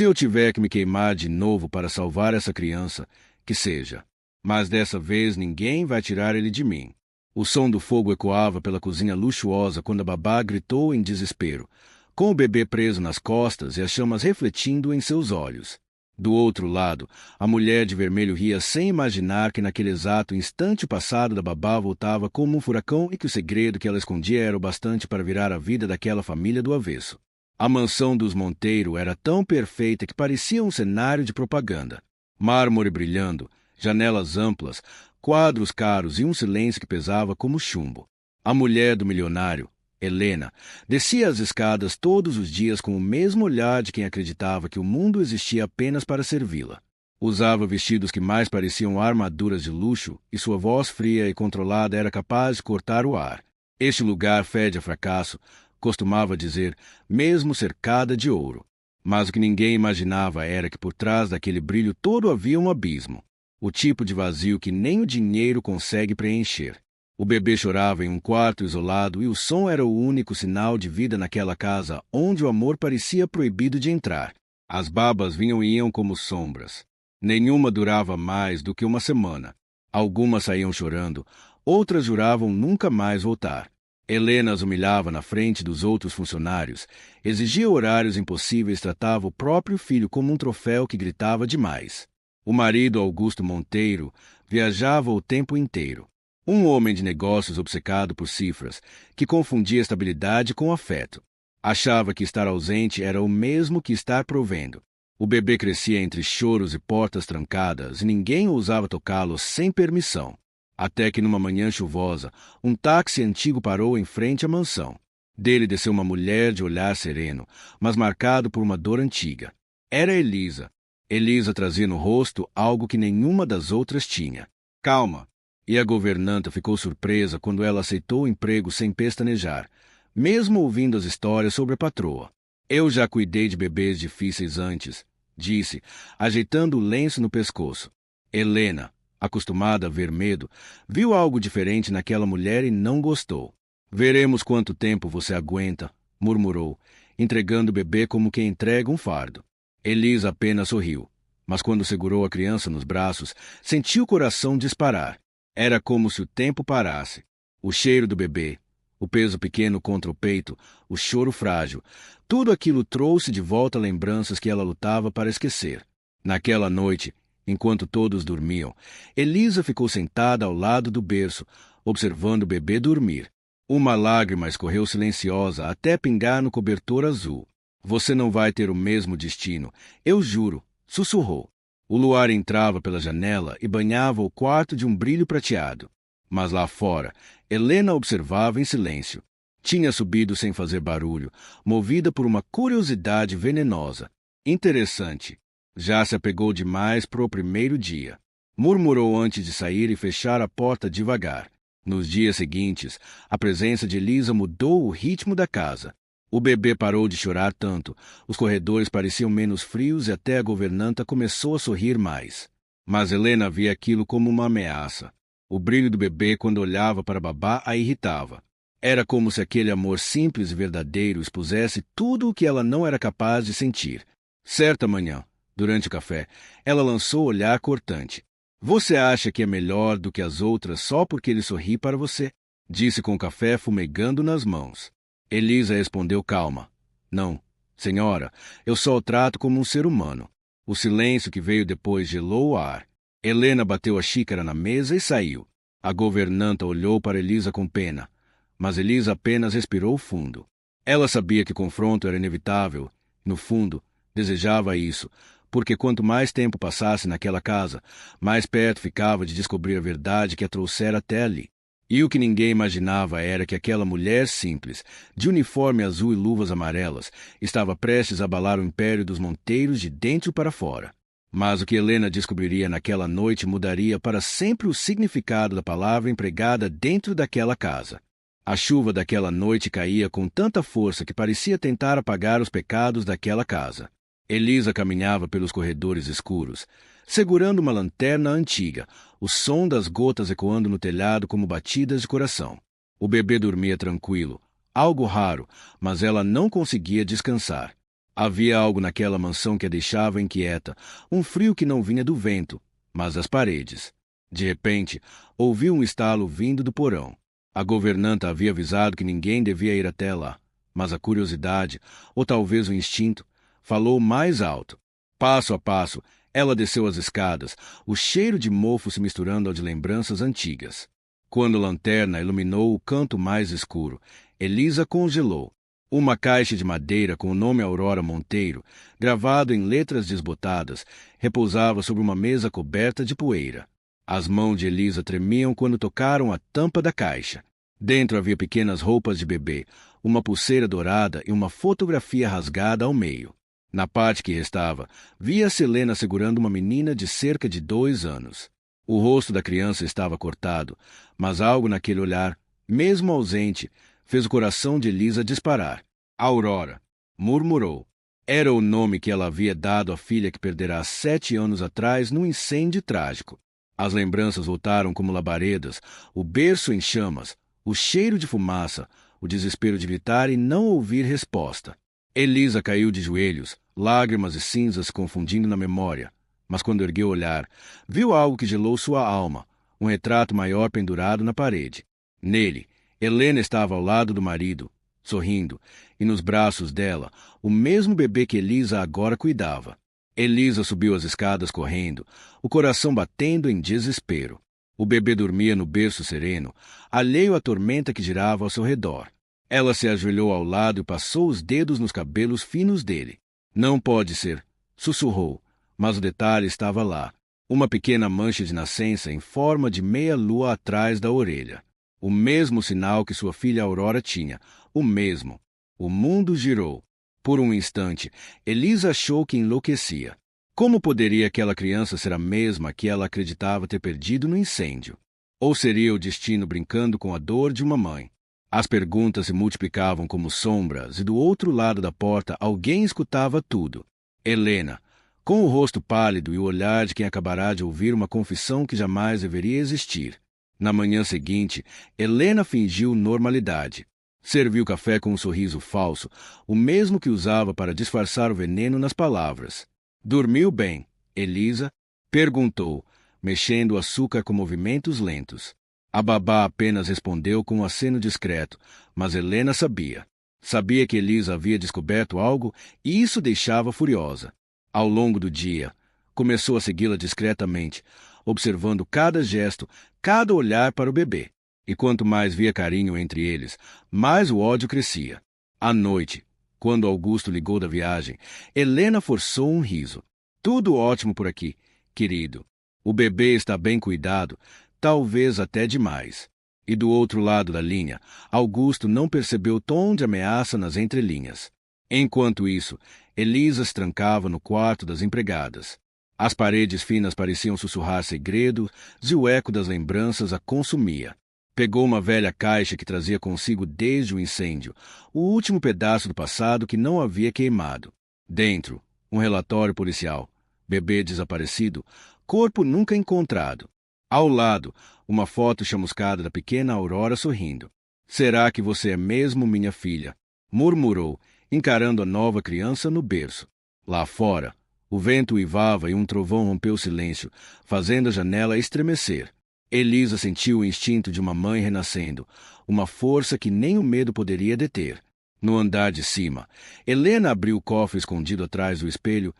Se eu tiver que me queimar de novo para salvar essa criança, que seja. Mas dessa vez ninguém vai tirar ele de mim. O som do fogo ecoava pela cozinha luxuosa quando a babá gritou em desespero, com o bebê preso nas costas e as chamas refletindo em seus olhos. Do outro lado, a mulher de vermelho ria sem imaginar que naquele exato instante o passado da babá voltava como um furacão e que o segredo que ela escondia era o bastante para virar a vida daquela família do avesso. A mansão dos Monteiro era tão perfeita que parecia um cenário de propaganda. Mármore brilhando, janelas amplas, quadros caros e um silêncio que pesava como chumbo. A mulher do milionário, Helena, descia as escadas todos os dias com o mesmo olhar de quem acreditava que o mundo existia apenas para servi-la. Usava vestidos que mais pareciam armaduras de luxo e sua voz fria e controlada era capaz de cortar o ar. Este lugar fede a fracasso, costumava dizer, mesmo cercada de ouro. Mas o que ninguém imaginava era que por trás daquele brilho todo havia um abismo. O tipo de vazio que nem o dinheiro consegue preencher. O bebê chorava em um quarto isolado e o som era o único sinal de vida naquela casa onde o amor parecia proibido de entrar. As babas vinham e iam como sombras. Nenhuma durava mais do que uma semana. Algumas saíam chorando, outras juravam nunca mais voltar. Helena as humilhava na frente dos outros funcionários, exigia horários impossíveis, tratava o próprio filho como um troféu que gritava demais. O marido, Augusto Monteiro, viajava o tempo inteiro. Um homem de negócios obcecado por cifras, que confundia estabilidade com afeto. Achava que estar ausente era o mesmo que estar provendo. O bebê crescia entre choros e portas trancadas e ninguém ousava tocá-lo sem permissão. Até que numa manhã chuvosa, um táxi antigo parou em frente à mansão. Dele desceu uma mulher de olhar sereno, mas marcado por uma dor antiga. Era Elisa. Elisa trazia no rosto algo que nenhuma das outras tinha. Calma. E a governanta ficou surpresa quando ela aceitou o emprego sem pestanejar, mesmo ouvindo as histórias sobre a patroa. Eu já cuidei de bebês difíceis antes, disse, ajeitando o lenço no pescoço. Helena, acostumada a ver medo, viu algo diferente naquela mulher e não gostou. Veremos quanto tempo você aguenta, murmurou, entregando o bebê como quem entrega um fardo. Elisa apenas sorriu, mas quando segurou a criança nos braços, sentiu o coração disparar. Era como se o tempo parasse. O cheiro do bebê, o peso pequeno contra o peito, o choro frágil, tudo aquilo trouxe de volta lembranças que ela lutava para esquecer. Naquela noite, enquanto todos dormiam, Elisa ficou sentada ao lado do berço, observando o bebê dormir. Uma lágrima escorreu silenciosa até pingar no cobertor azul. Você não vai ter o mesmo destino, eu juro, sussurrou. O luar entrava pela janela e banhava o quarto de um brilho prateado. Mas lá fora, Helena observava em silêncio. Tinha subido sem fazer barulho, movida por uma curiosidade venenosa. Interessante. Já se apegou demais pro primeiro dia. Murmurou antes de sair e fechar a porta devagar. Nos dias seguintes, a presença de Elisa mudou o ritmo da casa. O bebê parou de chorar tanto, os corredores pareciam menos frios e até a governanta começou a sorrir mais. Mas Helena via aquilo como uma ameaça. O brilho do bebê quando olhava para babá a irritava. Era como se aquele amor simples e verdadeiro expusesse tudo o que ela não era capaz de sentir. Certa manhã, durante o café, ela lançou o olhar cortante. Você acha que é melhor do que as outras só porque ele sorri para você? Disse com o café fumegando nas mãos. Elisa respondeu calma. Não, senhora, eu só o trato como um ser humano. O silêncio que veio depois gelou o ar. Helena bateu a xícara na mesa e saiu. A governanta olhou para Elisa com pena, mas Elisa apenas respirou fundo. Ela sabia que o confronto era inevitável. No fundo, desejava isso, porque quanto mais tempo passasse naquela casa, mais perto ficava de descobrir a verdade que a trouxera até ali. E o que ninguém imaginava era que aquela mulher simples, de uniforme azul e luvas amarelas, estava prestes a abalar o império dos Monteiros de dentro para fora. Mas o que Helena descobriria naquela noite mudaria para sempre o significado da palavra empregada dentro daquela casa. A chuva daquela noite caía com tanta força que parecia tentar apagar os pecados daquela casa. Elisa caminhava pelos corredores escuros, segurando uma lanterna antiga, o som das gotas ecoando no telhado como batidas de coração. O bebê dormia tranquilo, algo raro, mas ela não conseguia descansar. Havia algo naquela mansão que a deixava inquieta, um frio que não vinha do vento, mas das paredes. De repente, ouviu um estalo vindo do porão. A governanta havia avisado que ninguém devia ir até lá, mas a curiosidade, ou talvez o instinto, falou mais alto. Passo a passo, ela desceu as escadas, o cheiro de mofo se misturando ao de lembranças antigas. Quando a lanterna iluminou o canto mais escuro, Elisa congelou. Uma caixa de madeira com o nome Aurora Monteiro, gravado em letras desbotadas, repousava sobre uma mesa coberta de poeira. As mãos de Elisa tremiam quando tocaram a tampa da caixa. Dentro havia pequenas roupas de bebê, uma pulseira dourada e uma fotografia rasgada ao meio. Na parte que restava, via-se Helena segurando uma menina de cerca de 2 anos. O rosto da criança estava cortado, mas algo naquele olhar, mesmo ausente, fez o coração de Elisa disparar. Aurora, murmurou. Era o nome que ela havia dado à filha que perdera 7 anos atrás num incêndio trágico. As lembranças voltaram como labaredas, o berço em chamas, o cheiro de fumaça, o desespero de gritar e não ouvir resposta. Elisa caiu de joelhos, lágrimas e cinzas se confundindo na memória. Mas quando ergueu o olhar, viu algo que gelou sua alma, um retrato maior pendurado na parede. Nele, Helena estava ao lado do marido, sorrindo, e nos braços dela, o mesmo bebê que Elisa agora cuidava. Elisa subiu as escadas correndo, o coração batendo em desespero. O bebê dormia no berço sereno, alheio à tormenta que girava ao seu redor. Ela se ajoelhou ao lado e passou os dedos nos cabelos finos dele. Não pode ser, sussurrou, mas o detalhe estava lá. Uma pequena mancha de nascença em forma de meia-lua atrás da orelha. O mesmo sinal que sua filha Aurora tinha, o mesmo. O mundo girou. Por um instante, Elisa achou que enlouquecia. Como poderia aquela criança ser a mesma que ela acreditava ter perdido no incêndio? Ou seria o destino brincando com a dor de uma mãe? As perguntas se multiplicavam como sombras e do outro lado da porta alguém escutava tudo. Helena, com o rosto pálido e o olhar de quem acabará de ouvir uma confissão que jamais deveria existir. Na manhã seguinte, Helena fingiu normalidade. Serviu café com um sorriso falso, o mesmo que usava para disfarçar o veneno nas palavras. Dormiu bem, Elisa? Perguntou, mexendo o açúcar com movimentos lentos. A babá apenas respondeu com um aceno discreto, mas Helena sabia. Sabia que Elisa havia descoberto algo e isso deixava furiosa. Ao longo do dia, começou a segui-la discretamente, observando cada gesto, cada olhar para o bebê. E quanto mais via carinho entre eles, mais o ódio crescia. À noite, quando Augusto ligou da viagem, Helena forçou um riso. Tudo ótimo por aqui, querido. O bebê está bem cuidado, talvez até demais. E do outro lado da linha, Augusto não percebeu o tom de ameaça nas entrelinhas. Enquanto isso, Elisa se trancava no quarto das empregadas. As paredes finas pareciam sussurrar segredos e o eco das lembranças a consumia. Pegou uma velha caixa que trazia consigo desde o incêndio, o último pedaço do passado que não havia queimado. Dentro, um relatório policial. Bebê desaparecido, corpo nunca encontrado. Ao lado, uma foto chamuscada da pequena Aurora sorrindo. Será que você é mesmo minha filha? Murmurou, encarando a nova criança no berço. Lá fora, o vento uivava e um trovão rompeu o silêncio, fazendo a janela estremecer. Elisa sentiu o instinto de uma mãe renascendo, uma força que nem o medo poderia deter. No andar de cima, Helena abriu o cofre escondido atrás do espelho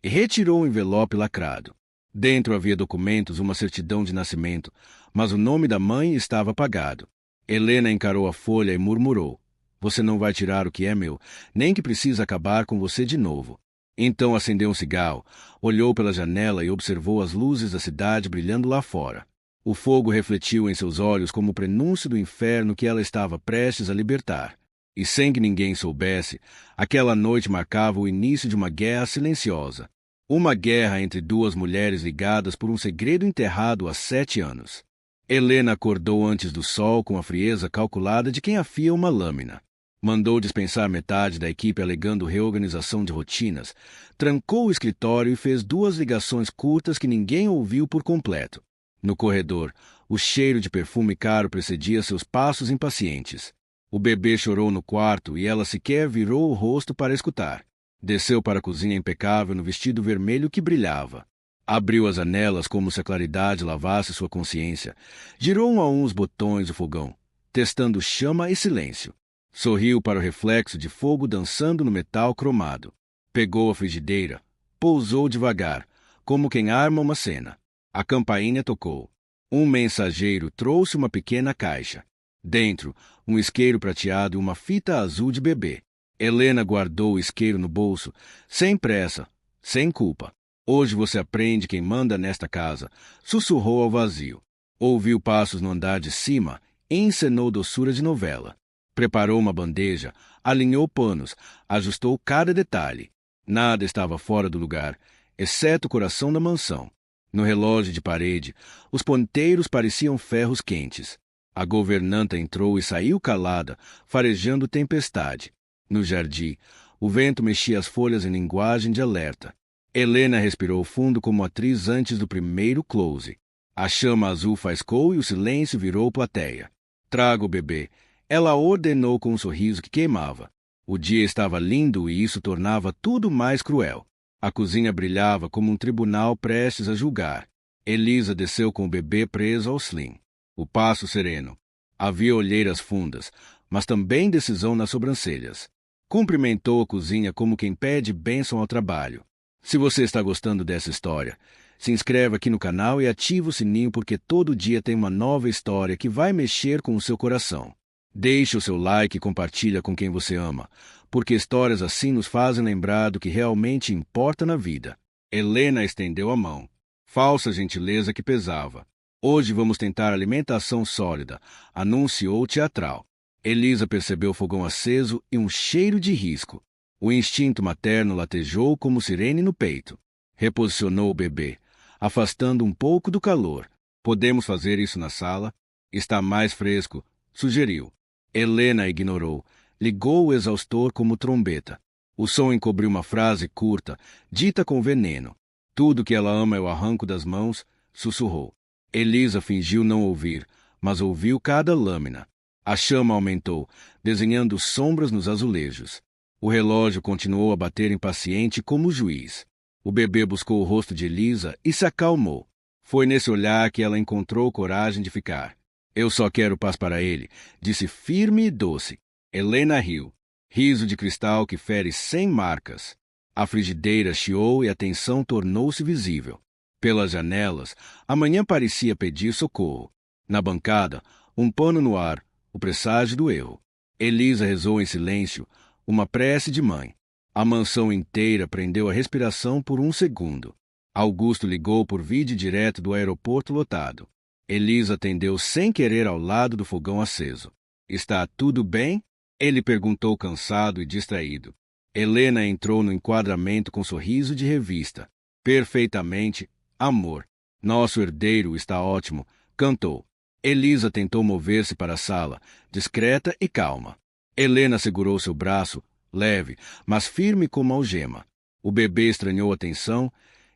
e retirou o envelope lacrado. Dentro havia documentos, uma certidão de nascimento, mas o nome da mãe estava apagado. Helena encarou a folha e murmurou: "Você não vai tirar o que é meu, nem que precisa acabar com você de novo." Então acendeu um cigarro, olhou pela janela e observou as luzes da cidade brilhando lá fora. O fogo refletiu em seus olhos como o prenúncio do inferno que ela estava prestes a libertar. E sem que ninguém soubesse, aquela noite marcava o início de uma guerra silenciosa. Uma guerra entre duas mulheres ligadas por um segredo enterrado há 7 anos. Helena acordou antes do sol com a frieza calculada de quem afia uma lâmina. Mandou dispensar metade da equipe alegando reorganização de rotinas, trancou o escritório e fez 2 ligações curtas que ninguém ouviu por completo. No corredor, o cheiro de perfume caro precedia seus passos impacientes. O bebê chorou no quarto e ela sequer virou o rosto para escutar. Desceu para a cozinha impecável no vestido vermelho que brilhava. Abriu as janelas como se a claridade lavasse sua consciência. Girou um a um os botões do fogão, testando chama e silêncio. Sorriu para o reflexo de fogo dançando no metal cromado. Pegou a frigideira, pousou devagar, como quem arma uma cena. A campainha tocou. Um mensageiro trouxe uma pequena caixa. Dentro, um isqueiro prateado e uma fita azul de bebê. Helena guardou o isqueiro no bolso, sem pressa, sem culpa. Hoje você aprende quem manda nesta casa, sussurrou ao vazio. Ouviu passos no andar de cima e encenou doçura de novela. Preparou uma bandeja, alinhou panos, ajustou cada detalhe. Nada estava fora do lugar, exceto o coração da mansão. No relógio de parede, os ponteiros pareciam ferros quentes. A governanta entrou e saiu calada, farejando tempestade. No jardim, o vento mexia as folhas em linguagem de alerta. Helena respirou fundo como atriz antes do primeiro close. A chama azul faiscou e o silêncio virou plateia. Traga o bebê. Ela ordenou com um sorriso que queimava. O dia estava lindo e isso tornava tudo mais cruel. A cozinha brilhava como um tribunal prestes a julgar. Elisa desceu com o bebê preso ao slim. O passo sereno. Havia olheiras fundas, mas também decisão nas sobrancelhas. Cumprimentou a cozinha como quem pede bênção ao trabalho. Se você está gostando dessa história, se inscreva aqui no canal e ative o sininho porque todo dia tem uma nova história que vai mexer com o seu coração. Deixe o seu like e compartilha com quem você ama, porque histórias assim nos fazem lembrar do que realmente importa na vida. Helena estendeu a mão. Falsa gentileza que pesava. Hoje vamos tentar alimentação sólida, anunciou teatral. Elisa percebeu o fogão aceso e um cheiro de risco. O instinto materno latejou como sirene no peito. Reposicionou o bebê, afastando um pouco do calor. Podemos fazer isso na sala? Está mais fresco, sugeriu. Helena ignorou. Ligou o exaustor como trombeta. O som encobriu uma frase curta, dita com veneno. Tudo que ela ama eu arranco das mãos, sussurrou. Elisa fingiu não ouvir, mas ouviu cada lâmina. A chama aumentou, desenhando sombras nos azulejos. O relógio continuou a bater impaciente como juiz. O bebê buscou o rosto de Elisa e se acalmou. Foi nesse olhar que ela encontrou coragem de ficar. Eu só quero paz para ele, disse firme e doce. Helena riu. Riso de cristal que fere 100 marcas. A frigideira chiou e a tensão tornou-se visível. Pelas janelas, a manhã parecia pedir socorro. Na bancada, um pano no ar, o presságio do erro. Elisa rezou em silêncio, uma prece de mãe. A mansão inteira prendeu a respiração por um segundo. Augusto ligou por vídeo direto do aeroporto lotado. Elisa atendeu sem querer ao lado do fogão aceso. Está tudo bem? Ele perguntou cansado e distraído. Helena entrou no enquadramento com sorriso de revista. Perfeitamente, amor. Nosso herdeiro está ótimo, cantou. Elisa tentou mover-se para a sala, discreta e calma. Helena segurou seu braço, leve, mas firme como algema. O bebê estranhou a tensão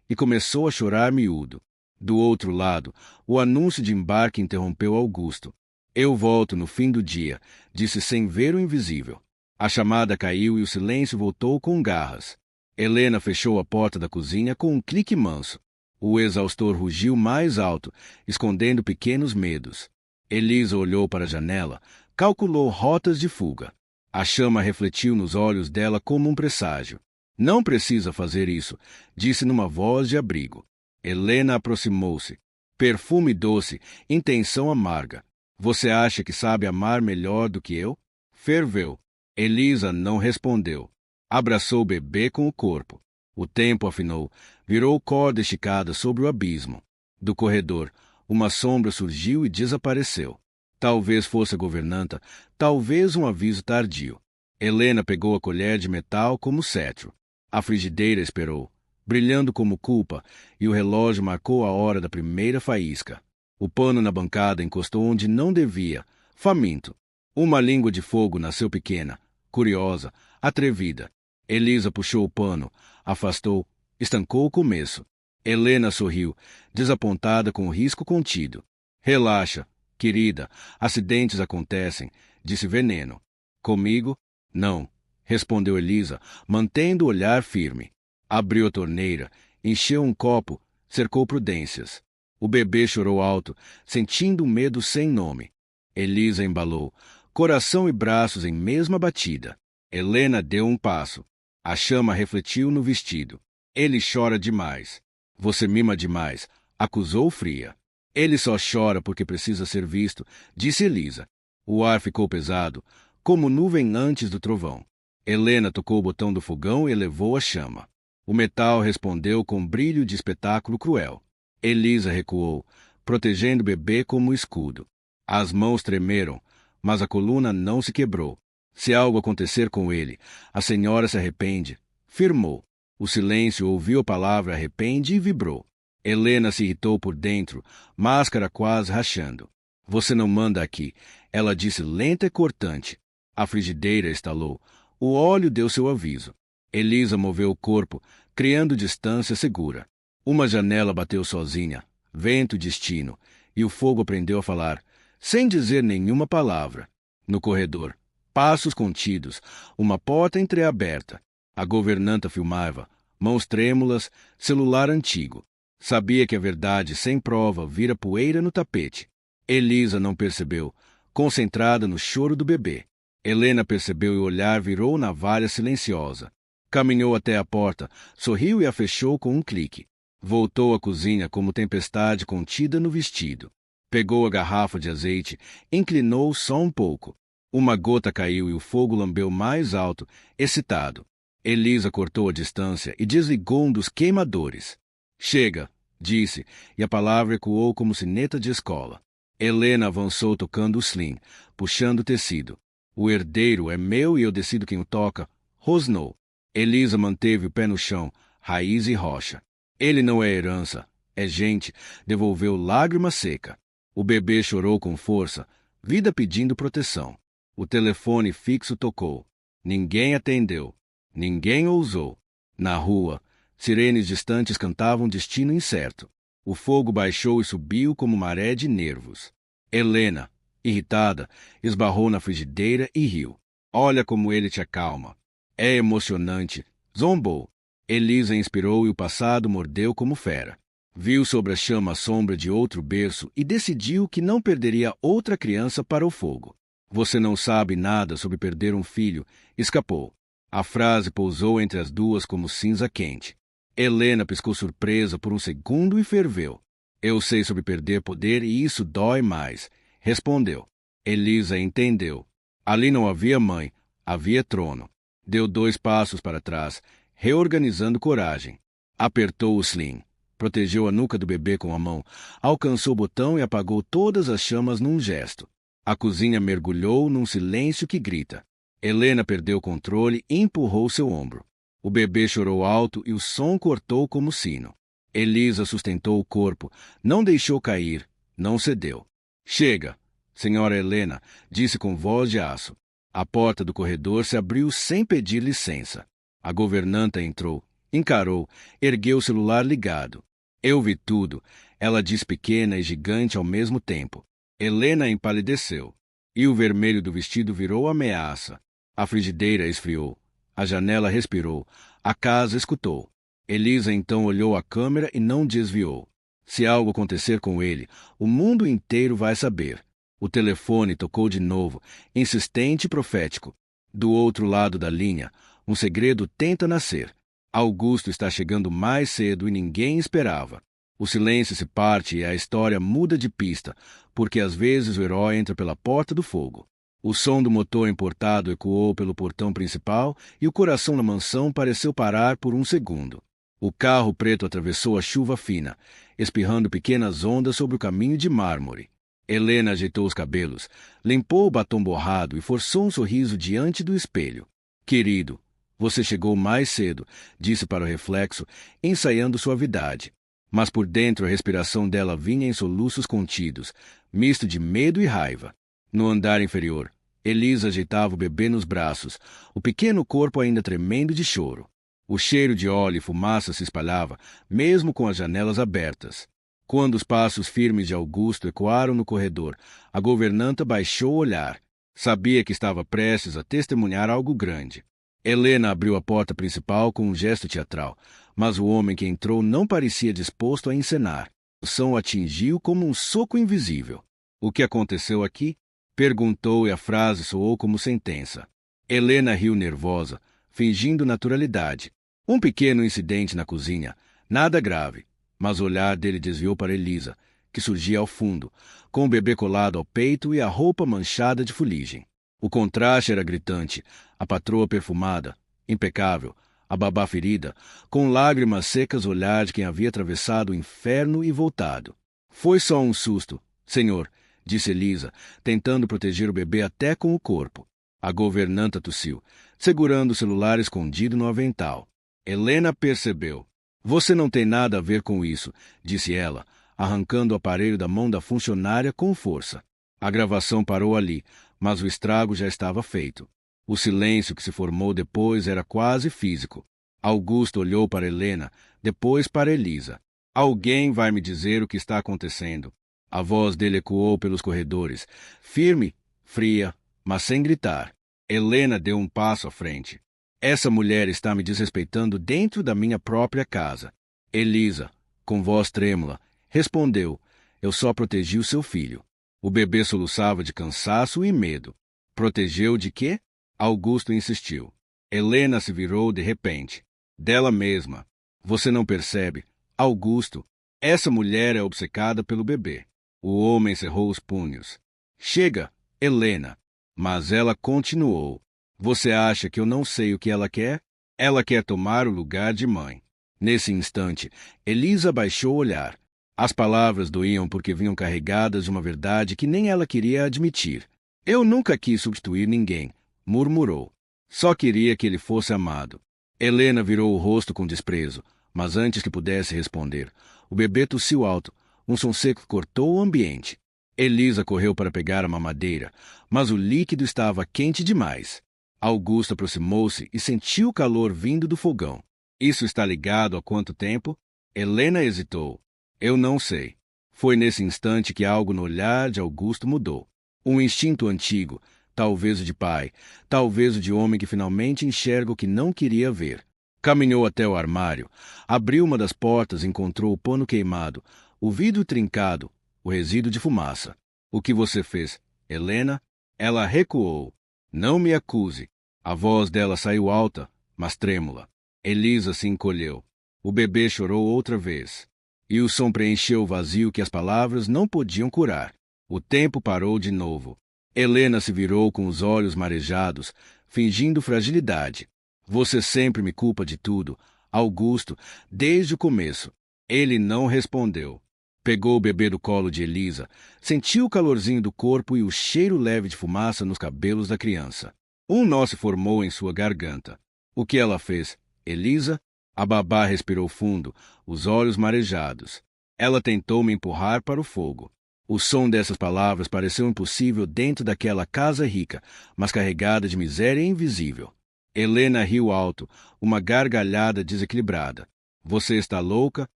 e começou a chorar miúdo. Do outro lado, o anúncio de embarque interrompeu Augusto. Eu volto no fim do dia, disse sem ver o invisível. A chamada caiu e o silêncio voltou com garras. Helena fechou a porta da cozinha com um clique manso. O exaustor rugiu mais alto, escondendo pequenos medos. Elisa olhou para a janela, calculou rotas de fuga. A chama refletiu nos olhos dela como um presságio. Não precisa fazer isso, disse numa voz de abrigo. Helena aproximou-se. Perfume doce, intenção amarga. Você acha que sabe amar melhor do que eu? Ferveu. Elisa não respondeu. Abraçou o bebê com o corpo. O tempo afinou, virou corda esticada sobre o abismo. Do corredor, uma sombra surgiu e desapareceu. Talvez fosse a governanta, talvez um aviso tardio. Helena pegou a colher de metal como cetro. A frigideira esperou, brilhando como culpa, e o relógio marcou a hora da primeira faísca. O pano na bancada encostou onde não devia, faminto. Uma língua de fogo nasceu pequena, curiosa, atrevida. Elisa puxou o pano, afastou, estancou o começo. Helena sorriu, desapontada com o risco contido. Relaxa, querida, acidentes acontecem, disse Veneno. Comigo? Não, respondeu Elisa, mantendo o olhar firme. Abriu a torneira, encheu um copo, cercou Prudências. O bebê chorou alto, sentindo um medo sem nome. Elisa embalou, coração e braços em mesma batida. Helena deu um passo. A chama refletiu no vestido. Ele chora demais. Você mima demais, acusou fria. Ele só chora porque precisa ser visto, disse Elisa. O ar ficou pesado, como nuvem antes do trovão. Helena tocou o botão do fogão e elevou a chama. O metal respondeu com brilho de espetáculo cruel. Elisa recuou, protegendo o bebê como um escudo. As mãos tremeram, mas a coluna não se quebrou. Se algo acontecer com ele, a senhora se arrepende, firmou. O silêncio ouviu a palavra arrepende e vibrou. Helena se irritou por dentro, máscara quase rachando. Você não manda aqui, ela disse lenta e cortante. A frigideira estalou. O óleo deu seu aviso. Elisa moveu o corpo, criando distância segura. Uma janela bateu sozinha, vento e destino, e o fogo aprendeu a falar, sem dizer nenhuma palavra. No corredor, passos contidos, uma porta entreaberta. A governanta filmava, mãos trêmulas, celular antigo. Sabia que a verdade sem prova vira poeira no tapete. Elisa não percebeu, concentrada no choro do bebê. Helena percebeu e o olhar virou navalha silenciosa. Caminhou até a porta, sorriu e a fechou com um clique. Voltou à cozinha como tempestade contida no vestido. Pegou a garrafa de azeite, inclinou só um pouco. Uma gota caiu e o fogo lambeu mais alto, excitado. Elisa cortou a distância e desligou um dos queimadores. Chega, disse, e a palavra ecoou como sineta de escola. Helena avançou tocando o slim, puxando o tecido. O herdeiro é meu e eu decido quem o toca, rosnou. Elisa manteve o pé no chão, raiz e rocha. Ele não é herança, é gente, devolveu lágrima seca. O bebê chorou com força, vida pedindo proteção. O telefone fixo tocou. Ninguém atendeu. Ninguém ousou. Na rua, sirenes distantes cantavam destino incerto. O fogo baixou e subiu como maré de nervos. Helena, irritada, esbarrou na frigideira e riu. Olha como ele te acalma. É emocionante, zombou. Elisa inspirou e o passado mordeu como fera. Viu sobre a chama a sombra de outro berço e decidiu que não perderia outra criança para o fogo. Você não sabe nada sobre perder um filho, escapou. A frase pousou entre as duas como cinza quente. Helena piscou surpresa por um segundo e ferveu. Eu sei sobre perder poder e isso dói mais, respondeu. Elisa entendeu. Ali não havia mãe, havia trono. Deu 2 passos para trás, reorganizando coragem. Apertou o slim. Protegeu a nuca do bebê com a mão, alcançou o botão e apagou todas as chamas num gesto. A cozinha mergulhou num silêncio que grita. Helena perdeu o controle e empurrou seu ombro. O bebê chorou alto e o som cortou como sino. Elisa sustentou o corpo, não deixou cair, não cedeu. Chega, senhora Helena, disse com voz de aço. A porta do corredor se abriu sem pedir licença. A governanta entrou, encarou, ergueu o celular ligado. Eu vi tudo, ela disse pequena e gigante ao mesmo tempo. Helena empalideceu, e o vermelho do vestido virou ameaça. A frigideira esfriou, a janela respirou, a casa escutou. Elisa então olhou a câmera e não desviou. Se algo acontecer com ele, o mundo inteiro vai saber. O telefone tocou de novo, insistente e profético. Do outro lado da linha, um segredo tenta nascer. Augusto está chegando mais cedo e ninguém esperava. O silêncio se parte e a história muda de pista, porque às vezes o herói entra pela porta do fogo. O som do motor importado ecoou pelo portão principal e o coração na mansão pareceu parar por um segundo. O carro preto atravessou a chuva fina, espirrando pequenas ondas sobre o caminho de mármore. Helena ajeitou os cabelos, limpou o batom borrado e forçou um sorriso diante do espelho. Querido, você chegou mais cedo, disse para o reflexo, ensaiando suavidade. Mas por dentro a respiração dela vinha em soluços contidos, misto de medo e raiva. No andar inferior, Elisa ajeitava o bebê nos braços, o pequeno corpo ainda tremendo de choro. O cheiro de óleo e fumaça se espalhava, mesmo com as janelas abertas. Quando os passos firmes de Augusto ecoaram no corredor, a governanta baixou o olhar. Sabia que estava prestes a testemunhar algo grande. Helena abriu a porta principal com um gesto teatral, mas o homem que entrou não parecia disposto a encenar. O som o atingiu como um soco invisível. O que aconteceu aqui? Perguntou e a frase soou como sentença. Helena riu nervosa, fingindo naturalidade. Um pequeno incidente na cozinha, nada grave, mas o olhar dele desviou para Elisa, que surgia ao fundo, com o bebê colado ao peito e a roupa manchada de fuligem. O contraste era gritante, a patroa perfumada, impecável, a babá ferida, com lágrimas secas o olhar de quem havia atravessado o inferno e voltado. Foi só um susto, senhor, disse Elisa, tentando proteger o bebê até com o corpo. A governanta tossiu, segurando o celular escondido no avental. Helena percebeu. Você não tem nada a ver com isso, disse ela, arrancando o aparelho da mão da funcionária com força. A gravação parou ali, mas o estrago já estava feito. O silêncio que se formou depois era quase físico. Augusto olhou para Helena, depois para Elisa. Alguém vai me dizer o que está acontecendo. A voz dele ecoou pelos corredores, firme, fria, mas sem gritar. Helena deu um passo à frente. Essa mulher está me desrespeitando dentro da minha própria casa. Elisa, com voz trêmula, respondeu, eu só protegi o seu filho. O bebê soluçava de cansaço e medo. Protegeu de quê? Augusto insistiu. Helena se virou de repente. Dela mesma. Você não percebe? Augusto, essa mulher é obcecada pelo bebê. O homem cerrou os punhos. Chega, Helena. Mas ela continuou. Você acha que eu não sei o que ela quer? Ela quer tomar o lugar de mãe. Nesse instante, Elisa baixou o olhar. As palavras doíam porque vinham carregadas de uma verdade que nem ela queria admitir. Eu nunca quis substituir ninguém, murmurou. Só queria que ele fosse amado. Helena virou o rosto com desprezo, mas antes que pudesse responder, o bebê tossiu alto. Um som seco cortou o ambiente. Elisa correu para pegar a mamadeira, mas o líquido estava quente demais. Augusto aproximou-se e sentiu o calor vindo do fogão. Isso está ligado há quanto tempo? Helena hesitou. Eu não sei. Foi nesse instante que algo no olhar de Augusto mudou. Um instinto antigo, talvez o de pai, talvez o de homem que finalmente enxerga o que não queria ver. Caminhou até o armário, abriu uma das portas e encontrou o pano queimado, o vidro trincado, o resíduo de fumaça. O que você fez, Helena? Ela recuou. Não me acuse. A voz dela saiu alta, mas trêmula. Elisa se encolheu. O bebê chorou outra vez. E o som preencheu o vazio que as palavras não podiam curar. O tempo parou de novo. Helena se virou com os olhos marejados, fingindo fragilidade. Você sempre me culpa de tudo, Augusto, desde o começo. Ele não respondeu. Pegou o bebê do colo de Elisa, sentiu o calorzinho do corpo e o cheiro leve de fumaça nos cabelos da criança. Um nó se formou em sua garganta. O que ela fez? Elisa? A babá respirou fundo, os olhos marejados. Ela tentou me empurrar para o fogo. O som dessas palavras pareceu impossível dentro daquela casa rica, mas carregada de miséria invisível. Helena riu alto, uma gargalhada desequilibrada. Você está louca?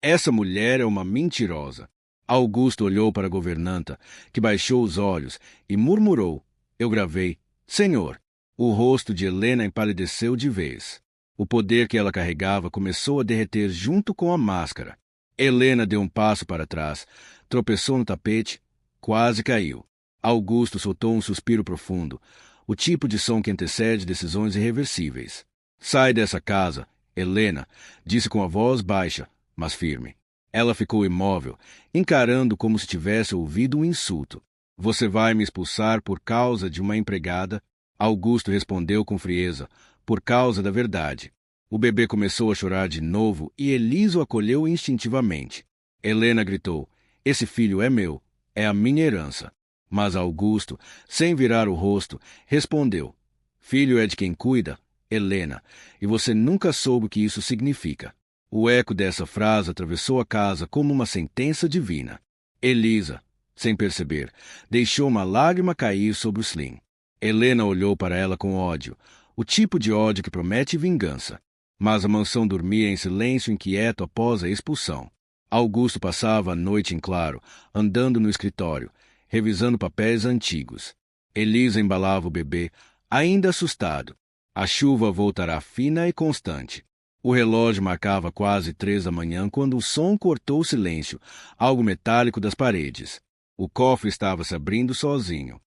Essa mulher é uma mentirosa. Augusto olhou para a governanta, que baixou os olhos e murmurou. Eu gravei. Senhor. O rosto de Helena empalideceu de vez. O poder que ela carregava começou a derreter junto com a máscara. Helena deu um passo para trás, tropeçou no tapete, quase caiu. Augusto soltou um suspiro profundo, o tipo de som que antecede decisões irreversíveis. Sai dessa casa, Helena, disse com a voz baixa, mas firme. Ela ficou imóvel, encarando como se tivesse ouvido um insulto. Você vai me expulsar por causa de uma empregada? Augusto respondeu com frieza, por causa da verdade. O bebê começou a chorar de novo e Elisa o acolheu instintivamente. Helena gritou, esse filho é meu, é a minha herança. Mas Augusto, sem virar o rosto, respondeu, filho é de quem cuida, Helena, e você nunca soube o que isso significa. O eco dessa frase atravessou a casa como uma sentença divina. Elisa, sem perceber, deixou uma lágrima cair sobre o slim. Helena olhou para ela com ódio, o tipo de ódio que promete vingança. Mas a mansão dormia em silêncio inquieto após a expulsão. Augusto passava a noite em claro, andando no escritório, revisando papéis antigos. Elisa embalava o bebê, ainda assustado. A chuva voltará fina e constante. O relógio marcava quase 3 da manhã quando o som cortou o silêncio, algo metálico das paredes. O cofre estava se abrindo sozinho.